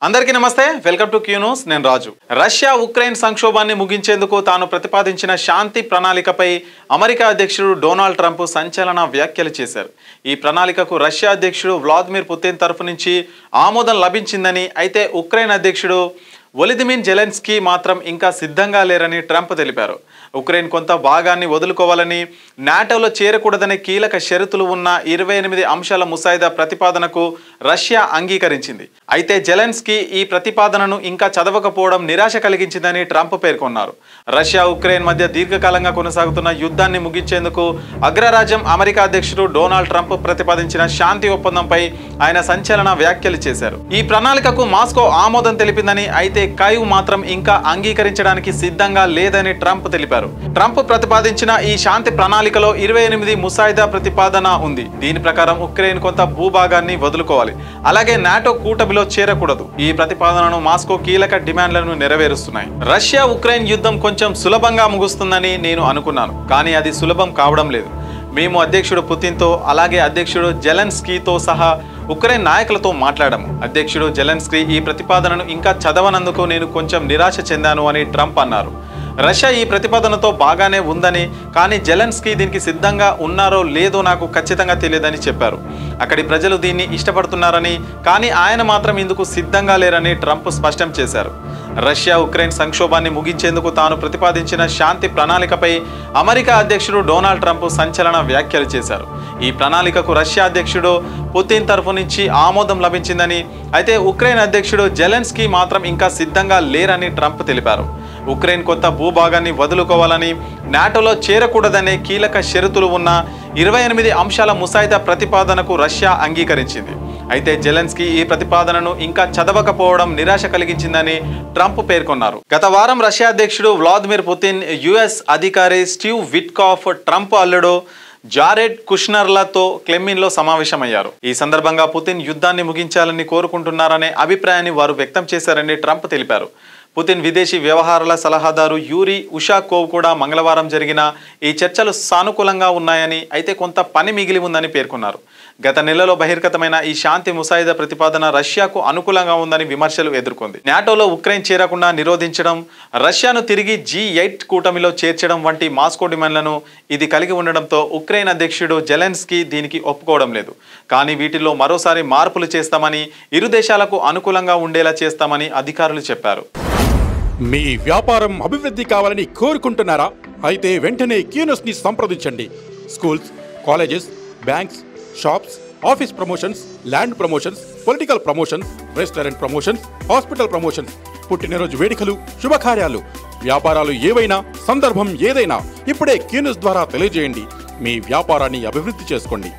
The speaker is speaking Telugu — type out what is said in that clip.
అందరికీ నమస్తే, వెల్కమ్ టు క్యూ న్యూస్. నేను రాజు. రష్యా ఉక్రెయిన్ సంక్షోభాన్ని ముగించేందుకు తాను ప్రతిపాదించిన శాంతి ప్రణాళికపై అమెరికా అధ్యక్షుడు డొనాల్డ్ ట్రంప్ సంచలన వ్యాఖ్యలు చేశారు. ఈ ప్రణాళికకు రష్యా అధ్యక్షుడు వ్లాదిమిర్ పుతిన్ తరఫు నుంచి ఆమోదం లభించిందని, అయితే ఉక్రెయిన్ అధ్యక్షుడు వొలిదిమిర్ జెలెన్స్కీ మాత్రం ఇంకా సిద్ధంగా లేరని ట్రంప్ తెలిపారు. ఉక్రెయిన్ కొంత భాగాన్ని వదులుకోవాలని, నాటోలో చేరకూడదనే కీలక షరతులు ఉన్న 28 అంశాల ముసాయిదా ప్రతిపాదనకు రష్యా అంగీకరించింది. అయితే జెలెన్స్కీ ఈ ప్రతిపాదనను ఇంకా చదవకపోవడం నిరాశ కలిగించిందని ట్రంప్ పేర్కొన్నారు. రష్యా ఉక్రెయిన్ మధ్య దీర్ఘకాలంగా కొనసాగుతున్న యుద్ధాన్ని ముగించేందుకు అగ్రరాజ్యం అమెరికా అధ్యక్షుడు డొనాల్డ్ ట్రంప్ ప్రతిపాదించిన శాంతి ఒప్పందంపై ఆయన సంచలన వ్యాఖ్యలు చేశారు. ఈ ప్రణాళికకు మాస్కో ఆమోదం తెలిపిందని, అయితే కైవ్ మాత్రం ఇంకా అంగీకరించడానికి సిద్ధంగా లేదని ట్రంప్ తెలిపారు. ట్రంప్ ప్రతిపాదించిన ఈ శాంతి ప్రణాళికలో 28 ముసాయిదా ప్రతిపాదన ఉంది. దీని ప్రకారం ఉక్రెయిన్ కొంత భూభాగాన్ని వదులుకోవాలి, అలాగే నాటో కూటమిలో చేరకూడదు. ఈ ప్రతిపాదనను మాస్కో కీలక డిమాండ్లను నెరవేరుస్తున్నాయి. రష్యా ఉక్రెయిన్ యుద్ధం కొంచెం సులభంగా ముగుస్తుందని నేను అనుకున్నాను, కానీ అది సులభం కావడం లేదు. మేము అధ్యక్షుడు పుతిన్తో, అలాగే అధ్యక్షుడు జెలెన్స్కీతో సహా ఉక్రెయిన్ నాయకులతో మాట్లాడాము. అధ్యక్షుడు జెలెన్స్కీ ఈ ప్రతిపాదనను ఇంకా చదవనందుకు నేను కొంచెం నిరాశ చెందాను అని ట్రంప్ అన్నారు. రష్యా ఈ ప్రతిపాదనతో బాగానే ఉందని, కానీ జెలెన్స్కీ దీనికి సిద్ధంగా ఉన్నారో లేదో నాకు ఖచ్చితంగా తెలియదని చెప్పారు. అక్కడి ప్రజలు దీన్ని ఇష్టపడుతున్నారని, కానీ ఆయన మాత్రం ఇందుకు సిద్ధంగా లేరని ట్రంప్ స్పష్టం చేశారు. రష్యా ఉక్రెయిన్ సంక్షోభాన్ని ముగించేందుకు తాను ప్రతిపాదించిన శాంతి ప్రణాళికపై అమెరికా అధ్యక్షుడు డొనాల్డ్ ట్రంప్ సంచలన వ్యాఖ్యలు చేశారు. ఈ ప్రణాళికకు రష్యా అధ్యక్షుడు పుతిన్ తరఫు నుంచి ఆమోదం లభించిందని, అయితే ఉక్రెయిన్ అధ్యక్షుడు జెలెన్స్కీ మాత్రం ఇంకా సిద్ధంగా లేరని ట్రంప్ తెలిపారు. ఉక్రెయిన్ కొత్త భూభాగాన్ని వదులుకోవాలని, నాటోలో చేరకూడదనే కీలక షరతులు ఉన్న 28 అంశాల ముసాయిదా ప్రతిపాదనకు రష్యా అంగీకరించింది. అయితే జెలెన్స్కీ ఈ ప్రతిపాదనను ఇంకా చదవకపోవడం నిరాశ కలిగించిందని ట్రంప్ పేర్కొన్నారు. గత వారం రష్యా అధ్యక్షుడు వ్లాదిమిర్ పుతిన్, యుఎస్ అధికారి స్టీవ్ విట్కాఫ్, ట్రంప్ అల్లుడు జారెడ్ కుష్నర్లతో క్రెమ్లిన్లో సమావేశమయ్యారు. ఈ సందర్భంగా పుతిన్ యుద్ధాన్ని ముగించాలని కోరుకుంటున్నారనే అభిప్రాయాన్ని వారు వ్యక్తం చేశారని ట్రంప్ తెలిపారు. పుతిన్ విదేశీ వ్యవహారాల సలహాదారు యూరీ ఉషాకోవ్ కూడా మంగళవారం జరిగిన ఈ చర్చలు సానుకూలంగా ఉన్నాయని, అయితే కొంత పని మిగిలి ఉందని పేర్కొన్నారు. గత నెలలో బహిర్గతమైన ఈ శాంతి ముసాయిదా ప్రతిపాదన రష్యాకు అనుకూలంగా ఉందని విమర్శలు ఎదుర్కొంది. నాటోలో ఉక్రెయిన్ చేరకుండా నిరోధించడం, రష్యాను తిరిగి G8 కూటమిలో చేర్చడం వంటి మాస్కో డిమాండ్లను ఇది కలిగి ఉండడంతో ఉక్రెయిన్ అధ్యక్షుడు జెలెన్స్కీ దీనికి ఒప్పుకోవడం లేదు. కానీ వీటిల్లో మరోసారి మార్పులు చేస్తామని, ఇరు దేశాలకు అనుకూలంగా ఉండేలా చేస్తామని అధికారులు చెప్పారు. మీ వ్యాపారం అభివృద్ధి కావాలని కోరుకుంటున్నారా? అయితే వెంటనే క్యూ న్యూస్ని సంప్రదించండి. Schools, colleges, banks, shops, office promotions, land promotions, political promotions, restaurant promotions, hospital promotions, పుట్టినరోజు వేడుకలు, శుభకార్యాలు, వ్యాపారాలు ఏవైనా, సందర్భం ఏదైనా ఇప్పుడే క్యూ న్యూస్ ద్వారా తెలియజేయండి. మీ వ్యాపారాన్ని అభివృద్ధి చేసుకోండి.